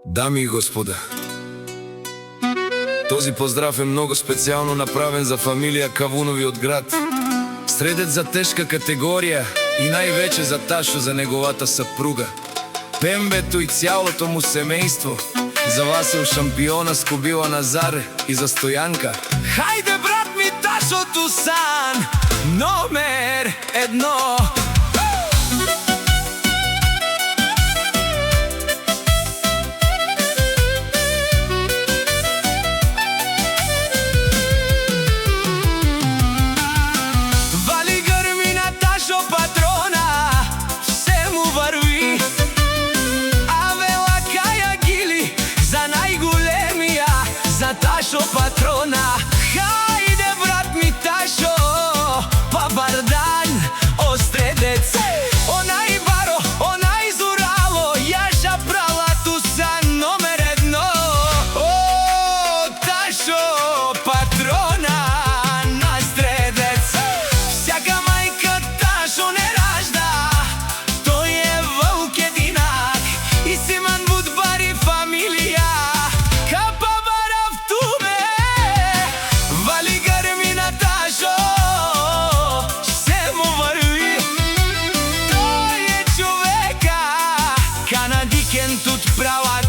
Дами и господа, този поздрав е много специјално направен за фамилија Кавунови од град. Средет за тешка категорија и највеќе за Ташо, за неговата сапруга, Пембето и цялото му семејство. За вас е шампиона Скубила Назаре и за Стојанка. Хајде брат ми Ташо Тусан, номер 1. Ташо патрона, хајде брат ми Ташо, па бардан, остредец. Онај баро, онај зурало, јаша прала Тусан номер 1. О, Ташо патрона, настредец. Всяка мајка Ташо не ражда, тој е вълк единак и Симан Будбари фамилија. Тут права